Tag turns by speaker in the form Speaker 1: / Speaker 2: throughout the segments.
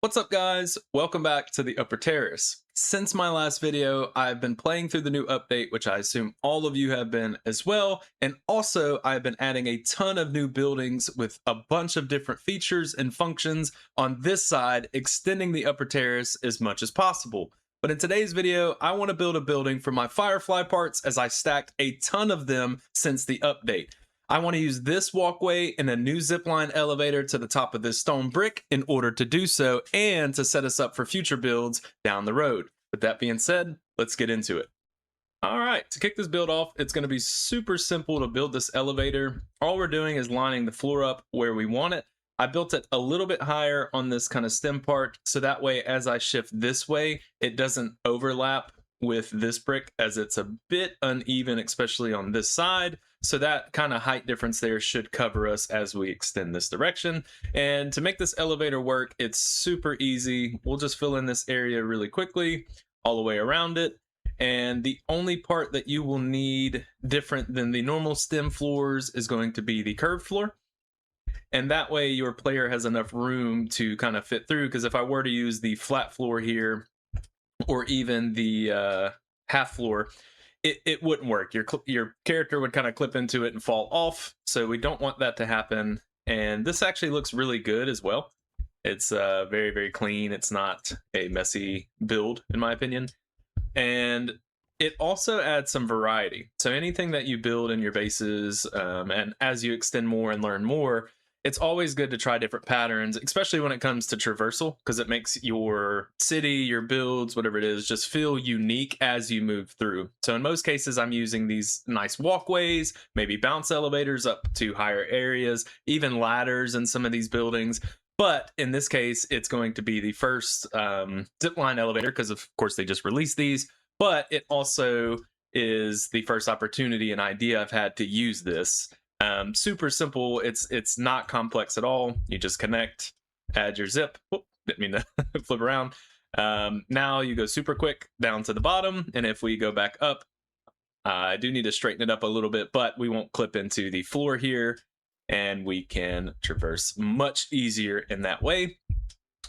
Speaker 1: What's up, guys? Welcome back to the upper terrace. Since my last video, I've been playing through the new update, which I assume all of you have been as well. And also, I've been adding a ton of new buildings with a bunch of different features and functions on this side, extending the upper terrace as much as possible. But in today's video, I want to build a building for my Firefly parts as I stacked a ton of them since the update. I want to use this walkway and a new zipline elevator to the top of this stone brick in order to do so and to set us up for future builds down the road. With that being said, let's get into it. All right, to kick this build off, it's going to be super simple to build this elevator. All we're doing is lining the floor up where we want it. I built it a little bit higher on this kind of stem part, so that way as I shift this way, it doesn't overlap with this brick as it's a bit uneven, especially on this side. So that kind of height difference there should cover us as we extend this direction. And to make this elevator work, it's super easy. We'll just fill in this area really quickly all the way around it. And the only part that you will need different than the normal stem floors is going to be the curved floor. And that way your player has enough room to kind of fit through. Because if I were to use the flat floor here, or even the half floor, it wouldn't work. Your character would kind of clip into it and fall off. So we don't want that to happen. And this actually looks really good as well. It's very, very clean. It's not a messy build, in my opinion. And it also adds some variety. So anything that you build in your bases, and as you extend more and learn more, it's always good to try different patterns, especially when it comes to traversal, because it makes your city, your builds, whatever it is, just feel unique as you move through. So in most cases, I'm using these nice walkways, maybe bounce elevators up to higher areas, even ladders in some of these buildings. But in this case, it's going to be the first zipline elevator, because of course they just released these, but it also is the first opportunity and idea I've had to use this. Super simple. It's not complex at all. You just connect, add your zip. Whoop, didn't mean to flip around. Now you go super quick down to the bottom. And if we go back up, I do need to straighten it up a little bit, but we won't clip into the floor here. And we can traverse much easier in that way.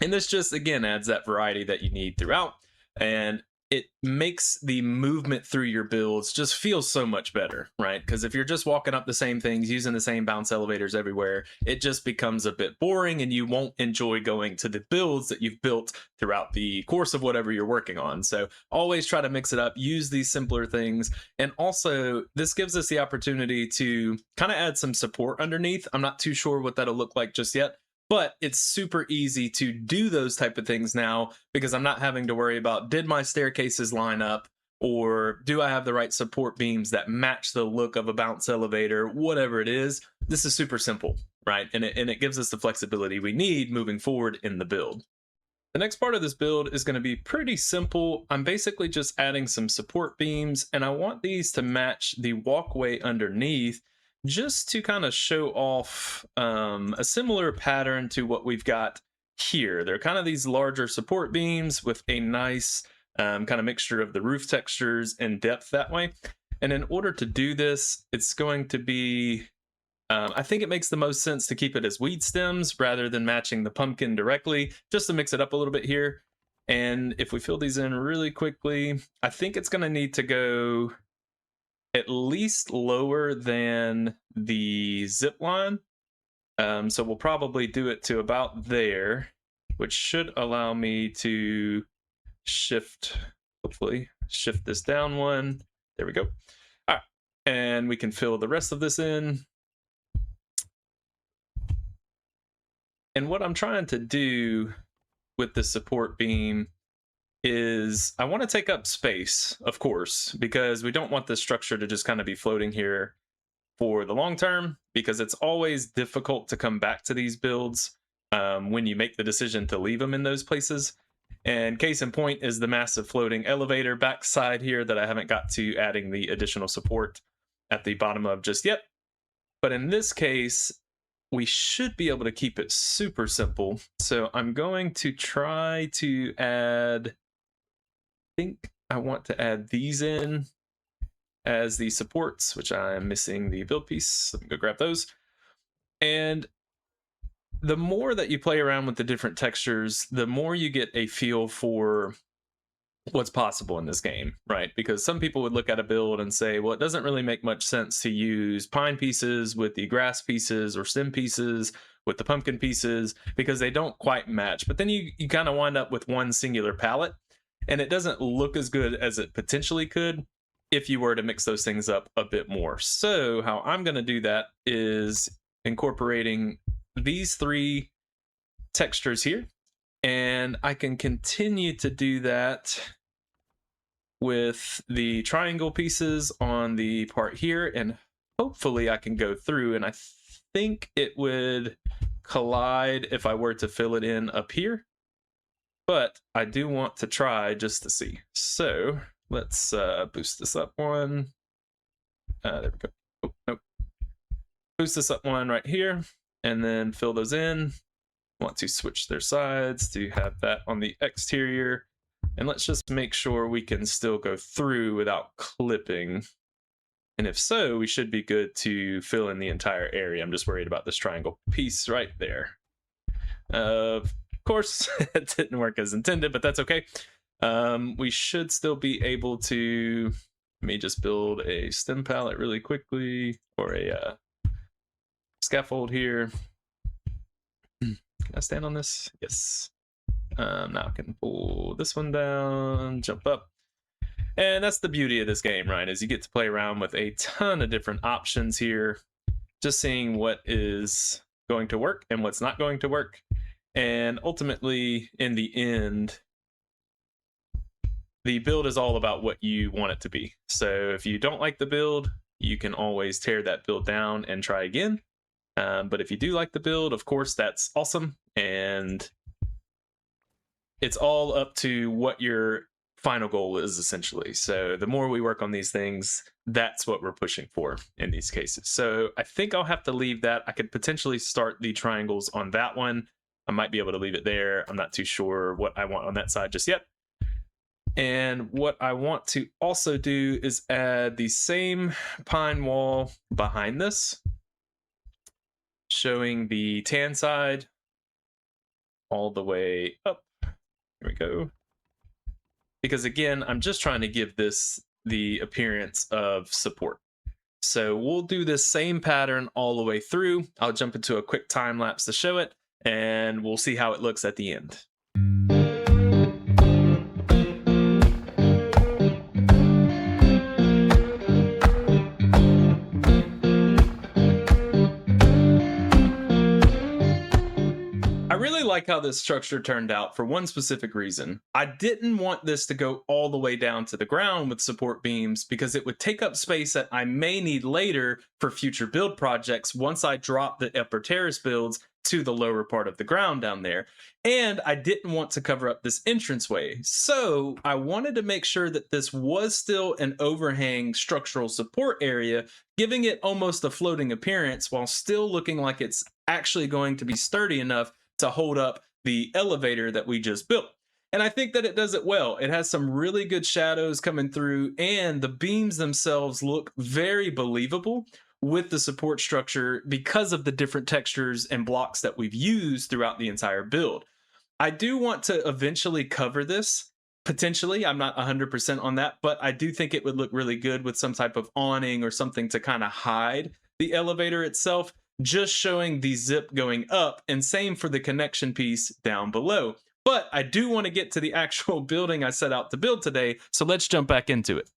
Speaker 1: And this just, again, adds that variety that you need throughout. And it makes the movement through your builds just feel so much better, right? Because if you're just walking up the same things, using the same bounce elevators everywhere, it just becomes a bit boring and you won't enjoy going to the builds that you've built throughout the course of whatever you're working on. So always try to mix it up, use these simpler things. And also, this gives us the opportunity to kind of add some support underneath. I'm not too sure what that'll look like just yet, but it's super easy to do those type of things now because I'm not having to worry about, did my staircases line up, or do I have the right support beams that match the look of a bounce elevator, whatever it is. This is super simple, right? And it gives us the flexibility we need moving forward in the build. The next part of this build is going to be pretty simple. I'm basically just adding some support beams, and I want these to match the walkway underneath, just to kind of show off a similar pattern to what we've got here. They're kind of these larger support beams with a nice kind of mixture of the roof textures and depth that way. And in order to do this, it's going to be, I think it makes the most sense to keep it as weed stems rather than matching the pumpkin directly, just to mix it up a little bit here. And if we fill these in really quickly, I think it's going to need to go at least lower than the zip line. So we'll probably do it to about there, which should allow me to shift, hopefully, shift this down one. There we go. All right, and we can fill the rest of this in. And what I'm trying to do with the support beam is I want to take up space, of course, because we don't want this structure to just kind of be floating here for the long term, because it's always difficult to come back to these builds when you make the decision to leave them in those places. And case in point is the massive floating elevator backside here that I haven't got to adding the additional support at the bottom of just yet. But in this case, we should be able to keep it super simple. So I'm going to try to add, I think I want to add these in as the supports, which I'm missing the build piece. Let me go grab those. And the more that you play around with the different textures, the more you get a feel for what's possible in this game, right? Because some people would look at a build and say, well, it doesn't really make much sense to use pine pieces with the grass pieces or stem pieces with the pumpkin pieces because they don't quite match. But then you kind of wind up with one singular palette, and it doesn't look as good as it potentially could if you were to mix those things up a bit more. So how I'm going to do that is incorporating these three textures here, and I can continue to do that with the triangle pieces on the part here, and hopefully I can go through, and I think it would collide if I were to fill it in up here, but I do want to try just to see. So let's boost this up one. There we go. Oh, nope. Boost this up one right here, and then fill those in. Want to switch their sides to have that on the exterior, and let's just make sure we can still go through without clipping, and if so, we should be good to fill in the entire area. I'm just worried about this triangle piece right there. Of course, it didn't work as intended, but that's okay. We should still be able to, let me just build a stem palette really quickly, or a scaffold here. Can I stand on this? Yes. Now I can pull this one down, jump up. And that's the beauty of this game, right? Is you get to play around with a ton of different options here, just seeing what is going to work and what's not going to work. And ultimately, in the end, the build is all about what you want it to be. So if you don't like the build, you can always tear that build down and try again. But if you do like the build, of course, that's awesome. And it's all up to what your final goal is, essentially. So the more we work on these things, that's what we're pushing for in these cases. So I think I'll have to leave that. I could potentially start the triangles on that one. I might be able to leave it there. I'm not too sure what I want on that side just yet. And what I want to also do is add the same pine wall behind this, showing the tan side all the way up. Here we go. Because again, I'm just trying to give this the appearance of support. So we'll do this same pattern all the way through. I'll jump into a quick time lapse to show it, and we'll see how it looks at the end. I really like how this structure turned out for one specific reason. I didn't want this to go all the way down to the ground with support beams because it would take up space that I may need later for future build projects once I drop the upper terrace builds to the lower part of the ground down there. And I didn't want to cover up this entranceway. So I wanted to make sure that this was still an overhang structural support area, giving it almost a floating appearance while still looking like it's actually going to be sturdy enough to hold up the elevator that we just built. And I think that it does it well. It has some really good shadows coming through, and the beams themselves look very believable with the support structure because of the different textures and blocks that we've used throughout the entire build. I do want to eventually cover this, potentially. I'm not 100% on that, but I do think it would look really good with some type of awning or something to kind of hide the elevator itself, just showing the zip going up, and same for the connection piece down below. But I do want to get to the actual building I set out to build today, so let's jump back into it.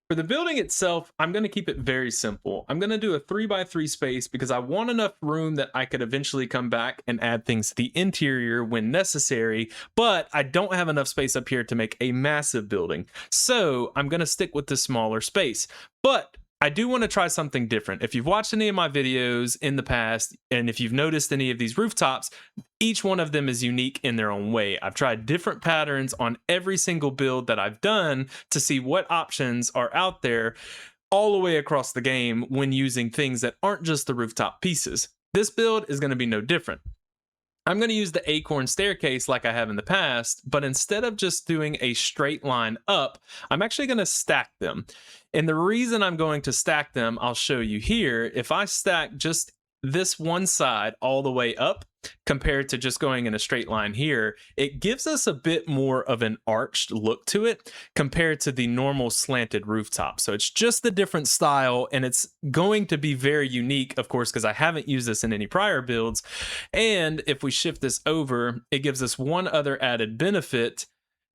Speaker 1: For the building itself, I'm going to keep it very simple. I'm going to do a 3x3 space because I want enough room that I could eventually come back and add things to the interior when necessary, but I don't have enough space up here to make a massive building. So I'm going to stick with the smaller space. But I do want to try something different. If you've watched any of my videos in the past, and if you've noticed any of these rooftops, each one of them is unique in their own way. I've tried different patterns on every single build that I've done to see what options are out there all the way across the game when using things that aren't just the rooftop pieces. This build is going to be no different. I'm going to use the acorn staircase like I have in the past, but instead of just doing a straight line up, I'm actually going to stack them. And the reason I'm going to stack them, I'll show you here. If I stack just this one side all the way up, compared to just going in a straight line here, it gives us a bit more of an arched look to it compared to the normal slanted rooftop. So it's just a different style, and it's going to be very unique, of course, because I haven't used this in any prior builds. And if we shift this over, it gives us one other added benefit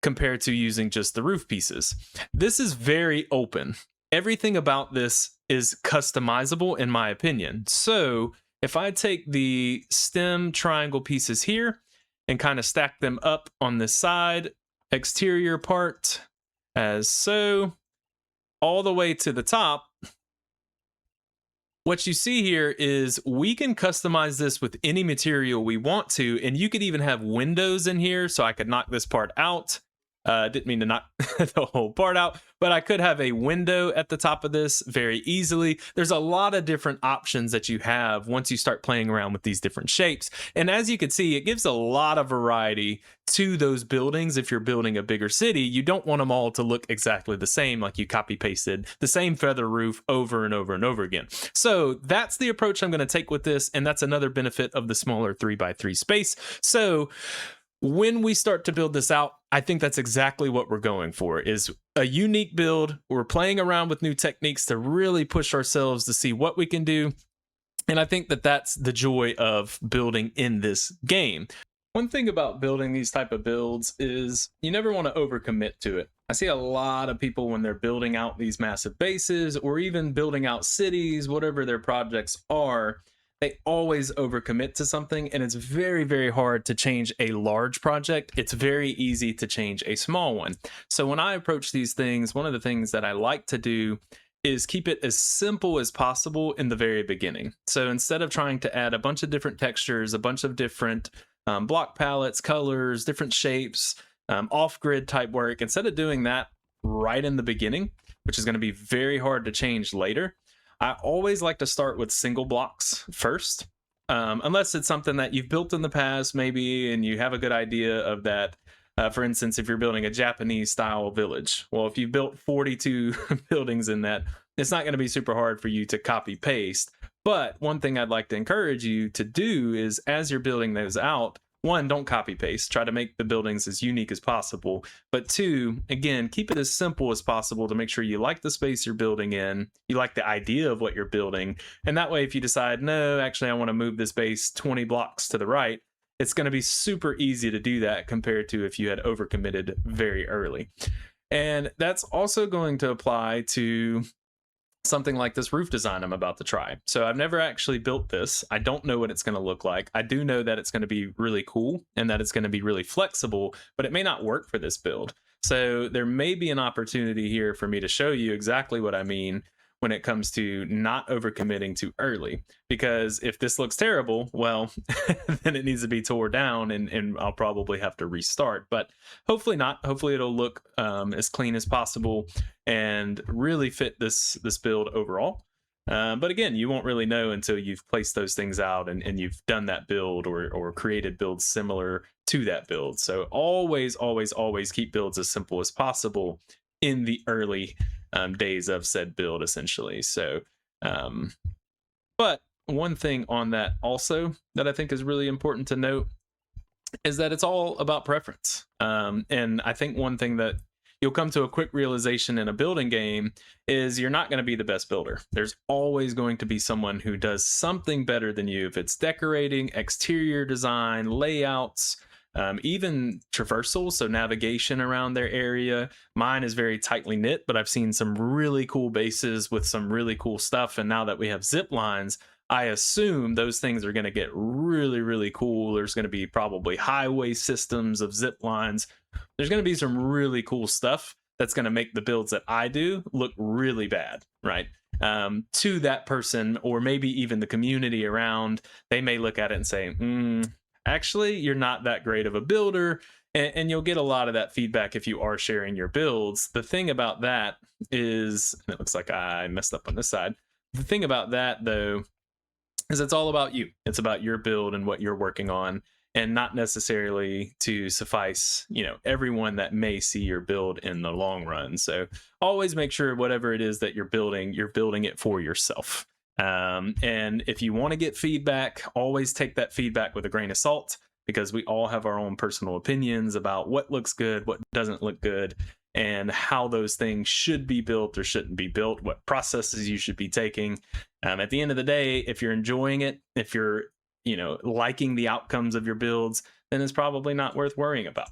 Speaker 1: compared to using just the roof pieces. This is very open. Everything about this is customizable in my opinion. So if I take the stem triangle pieces here and kind of stack them up on this side, exterior part as so, all the way to the top, what you see here is we can customize this with any material we want to, and you could even have windows in here, so I could knock this part out. Didn't mean to knock the whole part out, but I could have a window at the top of this very easily. There's a lot of different options that you have once you start playing around with these different shapes. And as you can see, it gives a lot of variety to those buildings. If you're building a bigger city, you don't want them all to look exactly the same, like you copy pasted the same feather roof over and over and over again. So that's the approach I'm going to take with this. And that's another benefit of the smaller 3x3 space. So when we start to build this out, I think that's exactly what we're going for, is a unique build. We're playing around with new techniques to really push ourselves to see what we can do. And I think that that's the joy of building in this game. One thing about building these type of builds is you never want to overcommit to it. I see a lot of people when they're building out these massive bases or even building out cities, whatever their projects are, they always overcommit to something, and it's very, very hard to change a large project. It's very easy to change a small one. So when I approach these things, one of the things that I like to do is keep it as simple as possible in the very beginning. So instead of trying to add a bunch of different textures, a bunch of different block palettes, colors, different shapes, off-grid type work, instead of doing that right in the beginning, which is going to be very hard to change later, I always like to start with single blocks first, unless it's something that you've built in the past maybe and you have a good idea of that. For instance, if you're building a Japanese style village, well, if you built 42 buildings in that, it's not going to be super hard for you to copy paste. But one thing I'd like to encourage you to do is, as you're building those out, one, don't copy paste. Try to make the buildings as unique as possible. But two, again, keep it as simple as possible to make sure you like the space you're building in, you like the idea of what you're building. And that way, if you decide, no, actually, I want to move this base 20 blocks to the right, it's going to be super easy to do that compared to if you had overcommitted very early. And that's also going to apply to something like this roof design I'm about to try. So I've never actually built this. I don't know what it's going to look like. I do know that it's going to be really cool and that it's going to be really flexible, but it may not work for this build. So there may be an opportunity here for me to show you exactly what I mean when it comes to not overcommitting too early. Because if this looks terrible, well, then it needs to be tore down and I'll probably have to restart. But hopefully not. Hopefully it'll look as clean as possible and really fit this build overall. But again, you won't really know until you've placed those things out and you've done that build or created builds similar to that build. So always, always, always keep builds as simple as possible in the early days of said build, essentially. So, but one thing on that also that I think is really important to note is that it's all about preference. And I think one thing that you'll come to a quick realization in a building game is you're not going to be the best builder. There's always going to be someone who does something better than you. If it's decorating, exterior design, layouts, even traversal, so navigation around their area. Mine is very tightly knit, but I've seen some really cool bases with some really cool stuff. And now that we have zip lines, I assume those things are going to get really, really cool. There's going to be probably highway systems of zip lines. There's going to be some really cool stuff that's going to make the builds that I do look really bad, right? To that person, or maybe even the community around, they may look at it and say, actually, you're not that great of a builder, and you'll get a lot of that feedback if you are sharing your builds. The thing about that is, and it looks like I messed up on this side. The thing about that, though, is it's all about you. It's about your build and what you're working on, and not necessarily to suffice, everyone that may see your build in the long run. So always make sure whatever it is that you're building it for yourself. And if you want to get feedback, always take that feedback with a grain of salt, because we all have our own personal opinions about what looks good, what doesn't look good, and how those things should be built or shouldn't be built, what processes you should be taking. At the end of the day, if you're enjoying it, if you're liking the outcomes of your builds, then it's probably not worth worrying about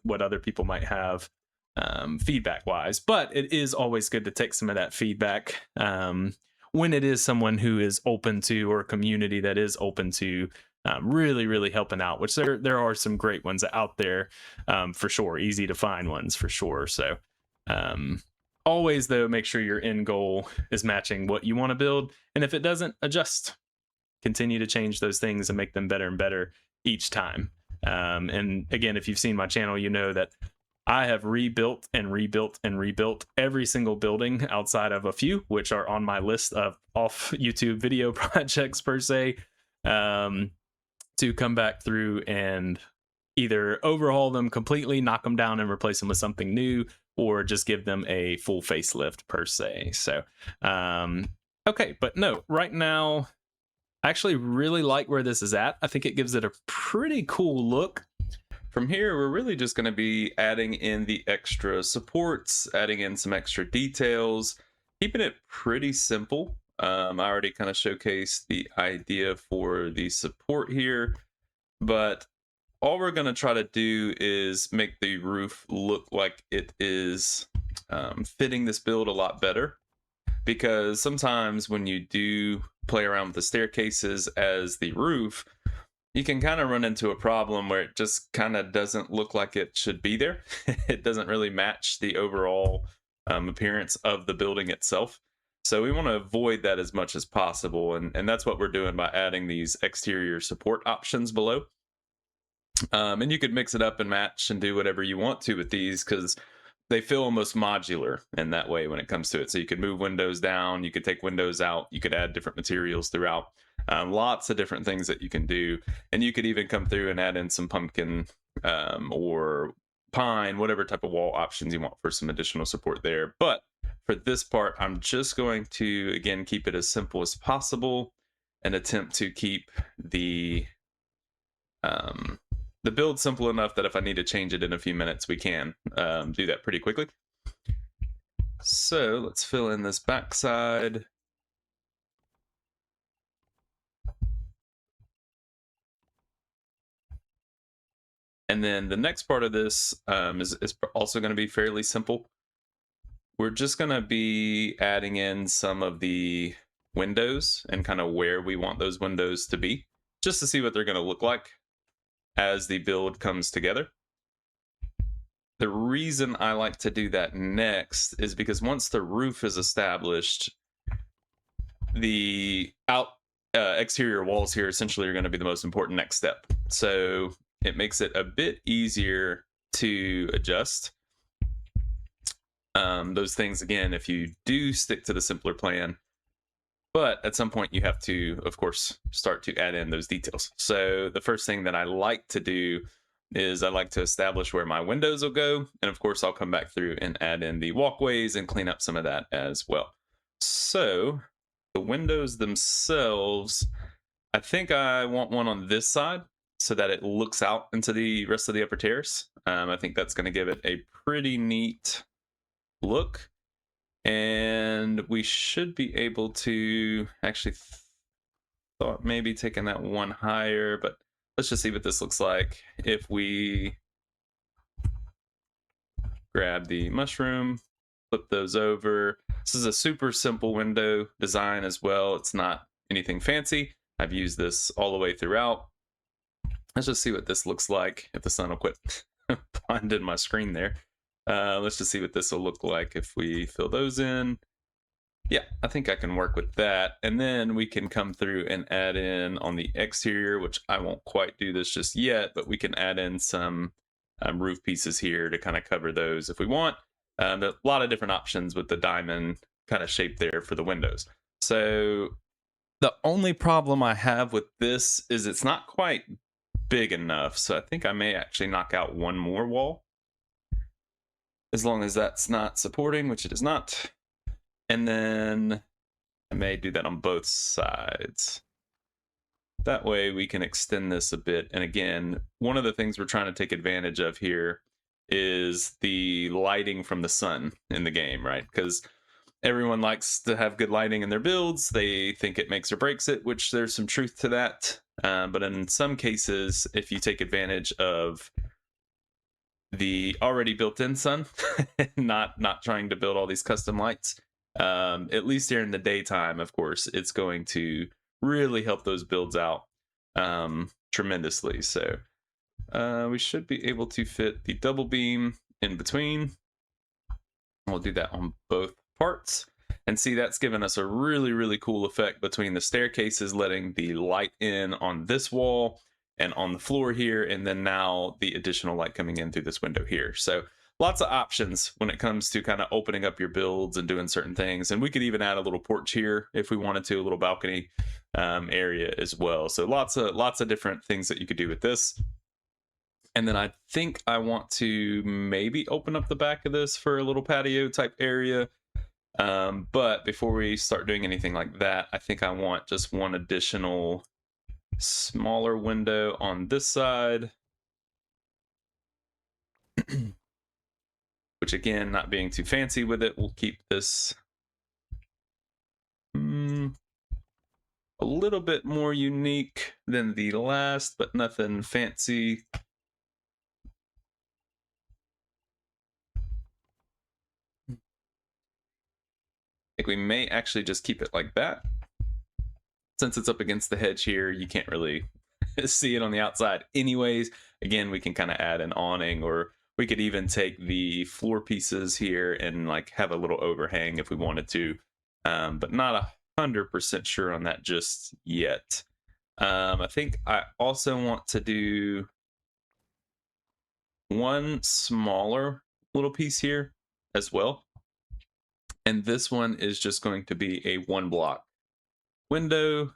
Speaker 1: what other people might have feedback wise. But it is always good to take some of that feedback when it is someone who is open to, or a community that is open to really helping out, which there are some great ones out there for sure, easy to find ones for sure. So always though, make sure your end goal is matching what you want to build, and if it doesn't, adjust, continue to change those things and make them better and better each time. And again, if you've seen my channel, you know that I have rebuilt and rebuilt and rebuilt every single building outside of a few, which are on my list of off YouTube video projects per se, to come back through and either overhaul them completely, knock them down and replace them with something new, or just give them a full facelift per se. So, okay, but no, right now, I actually really like where this is at. I think it gives it a pretty cool look. From here, we're really just going to be adding in the extra supports, adding in some extra details, keeping it pretty simple. I already kind of showcased the idea for the support here, but all we're going to try to do is make the roof look like it is fitting this build a lot better. Because sometimes when you do play around with the staircases as the roof, you can kind of run into a problem where it just kind of doesn't look like it should be there. It doesn't really match the overall appearance of the building itself. So we want to avoid that as much as possible. And that's what we're doing by adding these exterior support options below. And you could mix it up and match and do whatever you want to with these, because they feel almost modular in that way when it comes to it. So you could move windows down, you could take windows out, you could add different materials throughout. Lots of different things that you can do. And you could even come through and add in some pumpkin or pine, whatever type of wall options you want for some additional support there. But for this part, I'm just going to, again, keep it as simple as possible and attempt to keep the build simple enough that if I need to change it in a few minutes, we can do that pretty quickly. So let's fill in this backside. And then the next part of this is also going to be fairly simple. We're just going to be adding in some of the windows and kind of where we want those windows to be, just to see what they're going to look like as the build comes together. The reason I like to do that next is because once the roof is established, the exterior walls here essentially are going to be the most important next step. So it makes it a bit easier to adjust those things, again, if you do stick to the simpler plan. But at some point you have to, of course, start to add in those details. So the first thing that I like to do is I like to establish where my windows will go. And of course, I'll come back through and add in the walkways and clean up some of that as well. So the windows themselves, I think I want one on this side so that it looks out into the rest of the upper terrace. I think that's going to give it a pretty neat look. And we should be able to actually thought maybe taking that one higher, but let's just see what this looks like. If we grab the mushroom, flip those over. This is a super simple window design as well. It's not anything fancy. I've used this all the way throughout. Let's just see what this looks like if the sun will quit blinding my screen there. Let's just see what this will look like if we fill those in. Yeah, I think I can work with that. And then we can come through and add in on the exterior, which I won't quite do this just yet, but we can add in some roof pieces here to kind of cover those if we want. A lot of different options with the diamond kind of shape there for the windows. So the only problem I have with this is it's not quite big enough. So I think I may actually knock out one more wall, as long as that's not supporting, which it is not. And then I may do that on both sides. That way we can extend this a bit. And again, one of the things we're trying to take advantage of here is the lighting from the sun in the game, right? Because everyone likes to have good lighting in their builds. They think it makes or breaks it, which there's some truth to that. But in some cases, if you take advantage of the already built-in sun, not trying to build all these custom lights, at least during the daytime, of course, it's going to really help those builds out tremendously. So we should be able to fit the double beam in between. We'll do that on both parts. And see, that's given us a really, really cool effect between the staircases, letting the light in on this wall and on the floor here, and then now the additional light coming in through this window here. So lots of options when it comes to kind of opening up your builds and doing certain things. And we could even add a little porch here if we wanted to, a little balcony area as well. So lots of different things that you could do with this. And then I think I want to maybe open up the back of this for a little patio type area. But before we start doing anything like that, I think I want just one additional smaller window on this side. Which again, not being too fancy with it, we'll keep this a little bit more unique than the last, but nothing fancy. I think we may actually just keep it like that. Since it's up against the hedge here, you can't really see it on the outside anyways. Again, we can kind of add an awning, or we could even take the floor pieces here and like have a little overhang if we wanted to, but not 100% sure on that just yet. I think I also want to do one smaller little piece here as well. And this one is just going to be a 1-block window.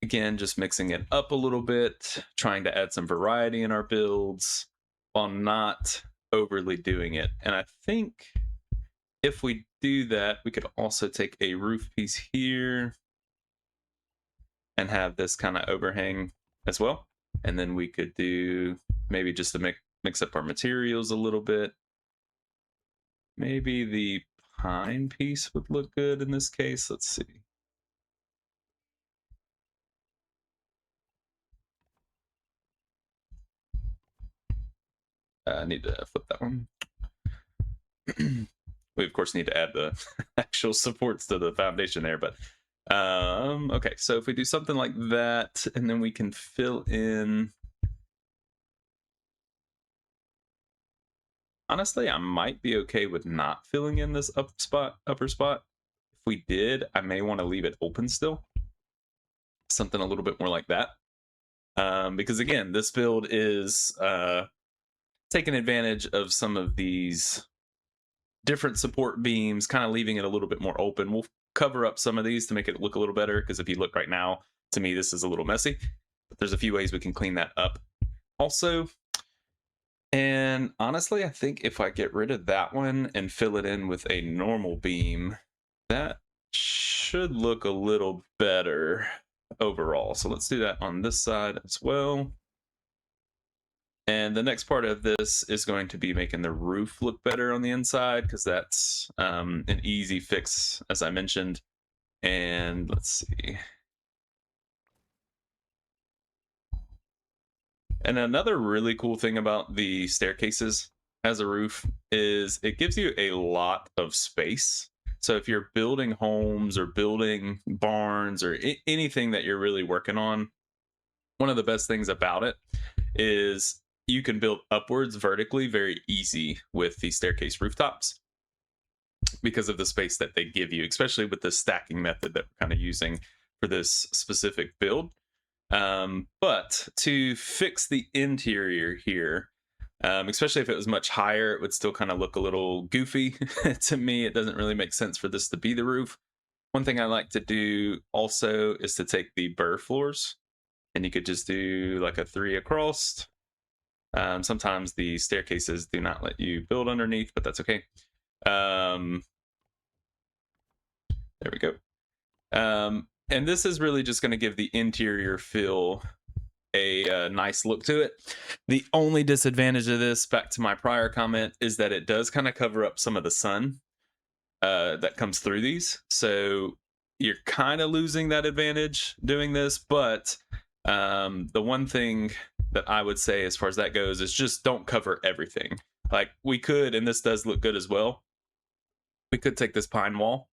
Speaker 1: Again, just mixing it up a little bit, trying to add some variety in our builds while not overly doing it. And I think if we do that, we could also take a roof piece here and have this kind of overhang as well. And then we could do maybe just to mix up our materials a little bit. Maybe the pine piece would look good in this case. Let's see. I need to flip that one. We of course need to add the actual supports to the foundation there, but okay, so if we do something like that, and then we can fill in. Honestly, I might be okay with not filling in this upper spot. If we did, I may want to leave it open still. Something a little bit more like that. Because again, this build is taking advantage of some of these different support beams, kind of leaving it a little bit more open. We'll cover up some of these to make it look a little better, because if you look right now, to me, this is a little messy. But there's a few ways we can clean that up also. And honestly, I think if I get rid of that one and fill it in with a normal beam, that should look a little better overall. So let's do that on this side as well. And the next part of this is going to be making the roof look better on the inside, because that's an easy fix, as I mentioned. And let's see. And another really cool thing about the staircases as a roof is it gives you a lot of space. So if you're building homes or building barns or anything that you're really working on, one of the best things about it is you can build upwards vertically very easy with the staircase rooftops because of the space that they give you, especially with the stacking method that we're kind of using for this specific build. But to fix the interior here, especially if it was much higher, it would still kind of look a little goofy. To me, it doesn't really make sense for this to be the roof. One thing I like to do also is to take the burr floors, and you could just do like a 3 across. Sometimes the staircases do not let you build underneath, but that's okay. There we go. And this is really just going to give the interior feel a nice look to it. The only disadvantage of this, back to my prior comment, is that it does kind of cover up some of the sun that comes through these. So you're kind of losing that advantage doing this. But the one thing that I would say as far as that goes is just don't cover everything. Like we could, and this does look good as well, we could take this pine wall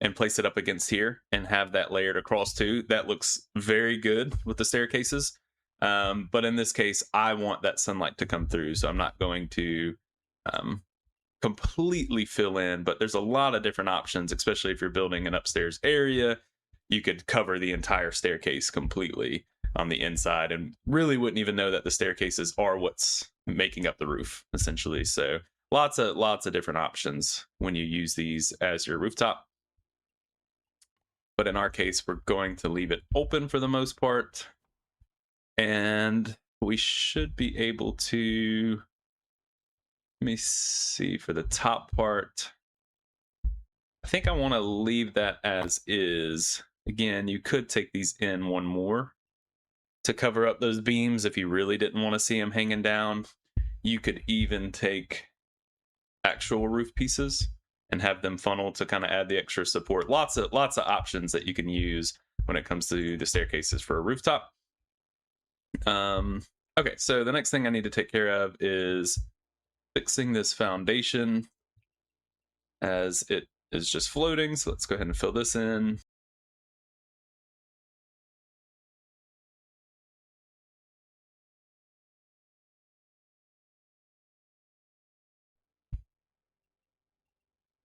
Speaker 1: and place it up against here and have that layered across too. That looks very good with the staircases. But in this case, I want that sunlight to come through. So I'm not going to completely fill in, but there's a lot of different options, especially if you're building an upstairs area. You could cover the entire staircase completely on the inside and really wouldn't even know that the staircases are what's making up the roof, essentially. So lots of different options when you use these as your rooftop. But in our case, we're going to leave it open for the most part. And we should be able to, let me see, for the top part, I think I want to leave that as is. Again, you could take these in one more to cover up those beams if you really didn't want to see them hanging down. You could even take actual roof pieces and have them funnel to kind of add the extra support. Lots of options that you can use when it comes to the staircases for a rooftop. Okay, so the next thing I need to take care of is fixing this foundation as it is just floating. So let's go ahead and fill this in.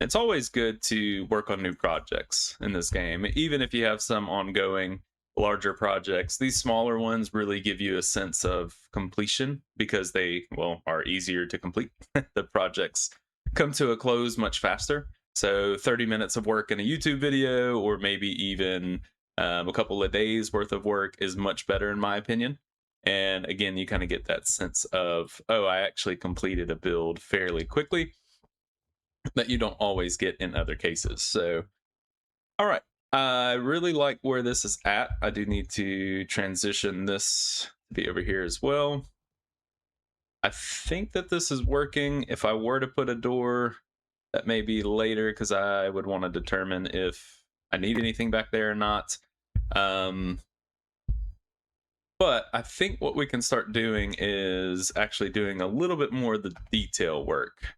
Speaker 1: It's always good to work on new projects in this game, even if you have some ongoing larger projects. These smaller ones really give you a sense of completion because they, well, are easier to complete. The projects come to a close much faster. So 30 minutes of work in a YouTube video, or maybe even a couple of days worth of work, is much better in my opinion. And again, you kind of get that sense of, oh, I actually completed a build fairly quickly, that you don't always get in other cases. So, all right. I really like where this is at. I do need to transition this to be over here as well. I think that this is working. If I were to put a door, that may be later because I would want to determine if I need anything back there or not. But I think what we can start doing is actually doing a little bit more of the detail work.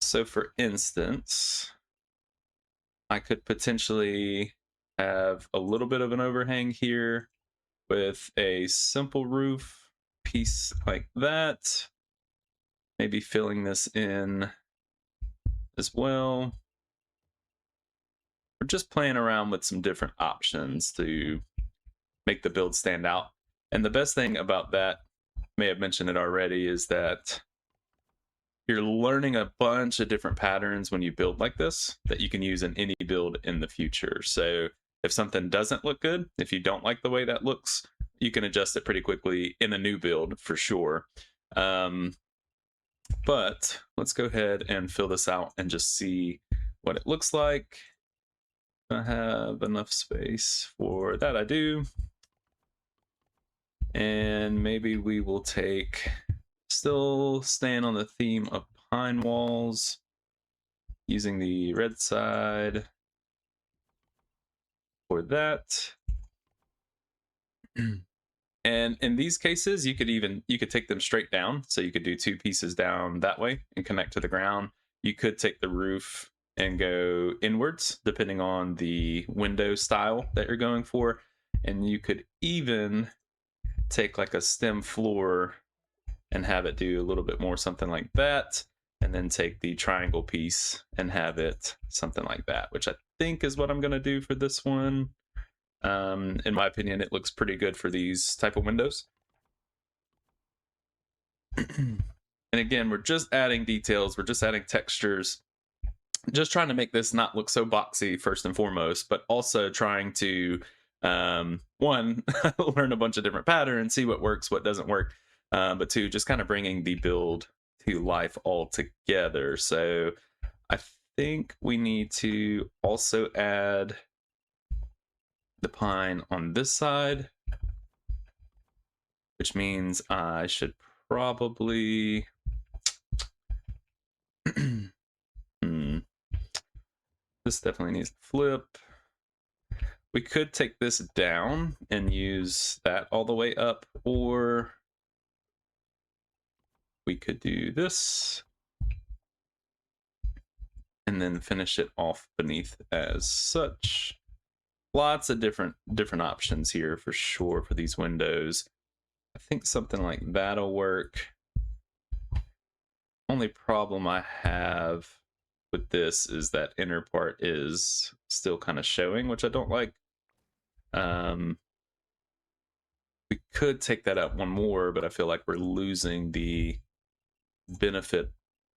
Speaker 1: So for instance, I could potentially have a little bit of an overhang here with a simple roof piece like that. Maybe filling this in as well. We're just playing around with some different options to make the build stand out. And the best thing about that, may have mentioned it already, is that you're learning a bunch of different patterns when you build like this that you can use in any build in the future. So if something doesn't look good, if you don't like the way that looks, you can adjust it pretty quickly in a new build for sure. But let's go ahead and fill this out and just see what it looks like. I have enough space for that, I do. And maybe we will take, still staying on the theme of pine walls, using the red side for that. And in these cases, you could take them straight down. So you could do two pieces down that way and connect to the ground. You could take the roof and go inwards, depending on the window style that you're going for. And you could even take like a stem floor and have it do a little bit more something like that, and then take the triangle piece and have it something like that, which I think is what I'm going to do for this one. In my opinion, it looks pretty good for these type of windows. And again, we're just adding details, we're just adding textures, just trying to make this not look so boxy first and foremost, but also trying to one, learn a bunch of different patterns, see what works, what doesn't work, but two, just kind of bringing the build to life all together. So I think we need to also add the pine on this side, which means I should probably this definitely needs to flip. We could take this down and use that all the way up, or we could do this and then finish it off beneath as such. Lots of different options here for sure for these windows. I think something like that'll work. Only problem I have with this is that inner part is still kind of showing, which I don't like. We could take that up one more, but I feel like we're losing the benefit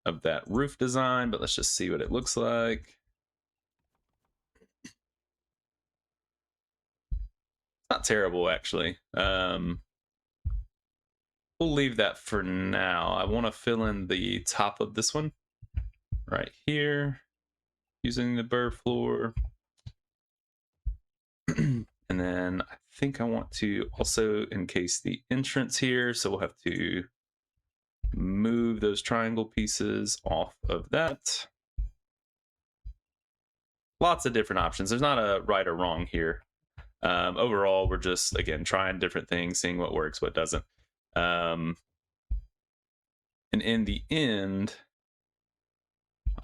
Speaker 1: of that roof design. But let's just see what it looks like. Not terrible, actually. We'll leave that for now. I want to fill in the top of this one right here using the burr floor. And then I think I want to also encase the entrance here. So we'll have to move those triangle pieces off of that. Lots of different options. There's not a right or wrong here. Overall, we're just, again, trying different things, seeing what works, what doesn't. And in the end,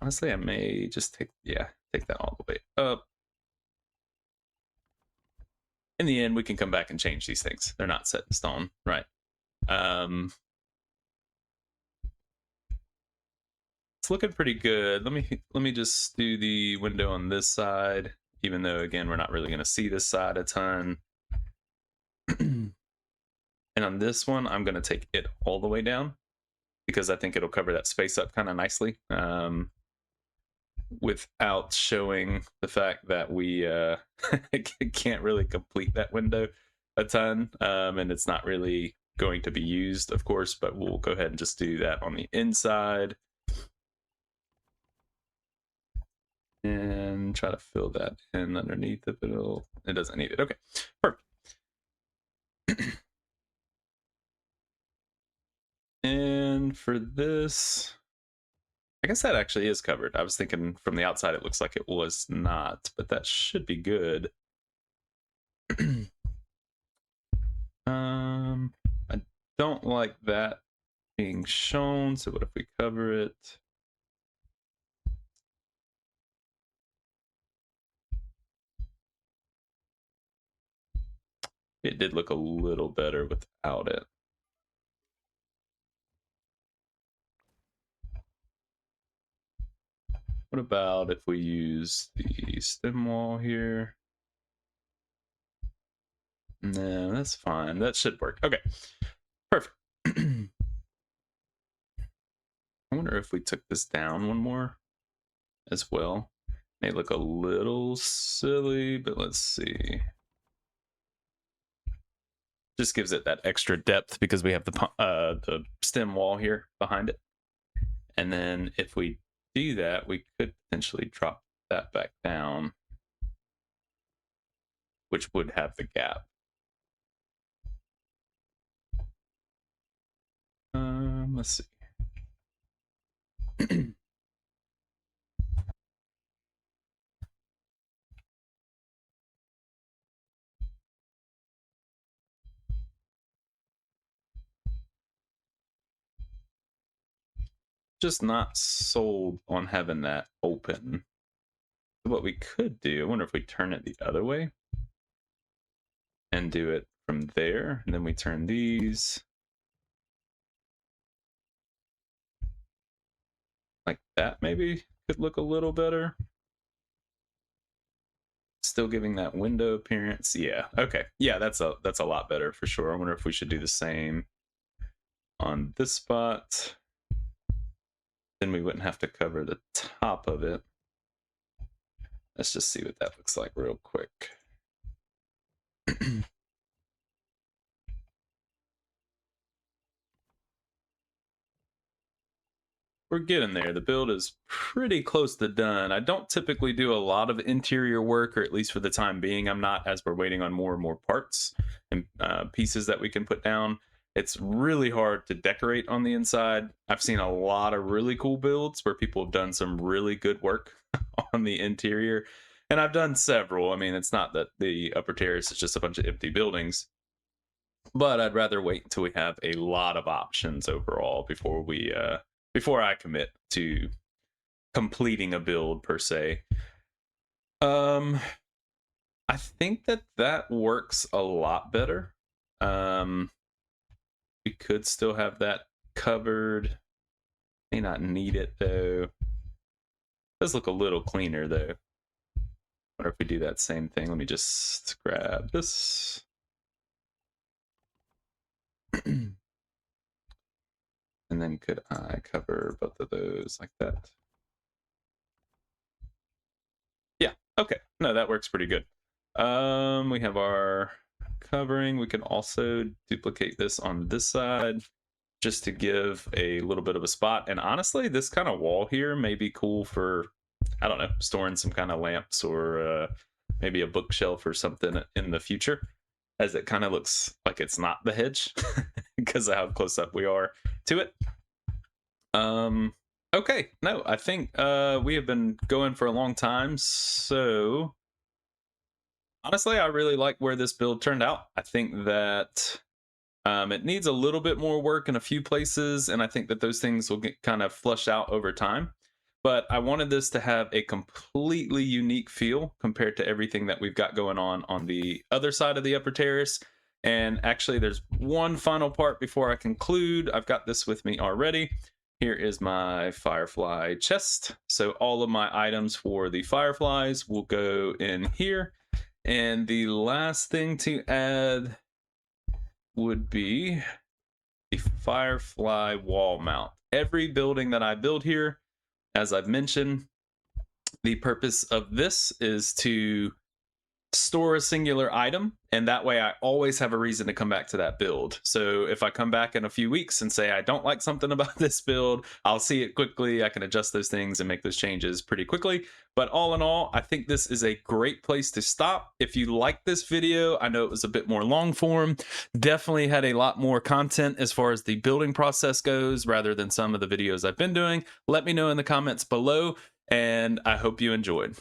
Speaker 1: honestly, I may just take that all the way up. In the end, we can come back and change these things. They're not set in stone, right? It's looking pretty good. Let me just do the window on this side, even though, again, we're not really going to see this side a ton. And on this one, I'm going to take it all the way down because I think it'll cover that space up kind of nicely, without showing the fact that we can't really complete that window a ton, and it's not really going to be used, of course, but we'll go ahead and just do that on the inside and try to fill that in underneath if it doesn't need it. Okay, perfect. And for this, I guess that actually is covered. I was thinking from the outside it looks like it was not, but that should be good. I don't like that being shown, so what if we cover it? It did look a little better without it. What about if we use the stem wall here? No, that's fine. That should work. Okay, perfect. I wonder if we took this down one more as well. May look a little silly, but let's see. Just gives it that extra depth because we have the stem wall here behind it. And then if we do that, we could potentially drop that back down, which would have the gap. Let's see. Just not sold on having that open. What we could do, I wonder if we turn it the other way and do it from there, and then we turn these like that. Maybe could look a little better. Still giving that window appearance. Yeah, okay. Yeah, that's a lot better for sure. I wonder if we should do the same on this spot. Then we wouldn't have to cover the top of it. Let's just see what that looks like real quick. we're getting there. The build is pretty close to done. I don't typically do a lot of interior work, or at least for the time being, I'm not, as we're waiting on more and more parts and pieces that we can put down. It's really hard to decorate on the inside. I've seen a lot of really cool builds where people have done some really good work on the interior. And I've done several. I mean, it's not that the upper terrace is just a bunch of empty buildings, but I'd rather wait until we have a lot of options overall before I commit to completing a build per se. I think that works a lot better. We could still have that covered. May not need it though. Does look a little cleaner though. Wonder if we do that same thing. Let me just grab this. And then could I cover both of those like that? Yeah, okay. No, that works pretty good. We have our covering. We can also duplicate this on this side just to give a little bit of a spot. And honestly, this kind of wall here may be cool for, I don't know, storing some kind of lamps or maybe a bookshelf or something in the future, as it kind of looks like it's not the hedge because of how close up we are to it. Okay, no, I think we have been going for a long time, so honestly, I really like where this build turned out. I think that it needs a little bit more work in a few places, and I think that those things will get kind of flushed out over time. But I wanted this to have a completely unique feel compared to everything that we've got going on the other side of the upper terrace. And actually, there's one final part before I conclude. I've got this with me already. Here is my Firefly chest. So all of my items for the Fireflies will go in here. And the last thing to add would be the Firefly wall mount. Every building that I build here, as I've mentioned, the purpose of this is to store a singular item, and that way I always have a reason to come back to that build. So if I come back in a few weeks and say I don't like something about this build, I'll see it quickly. I can adjust those things and make those changes pretty quickly. But all in all, I think this is a great place to stop. If you like this video, I know it was a bit more long form, definitely had a lot more content as far as the building process goes rather than some of the videos I've been doing. Let me know in the comments below, and I hope you enjoyed.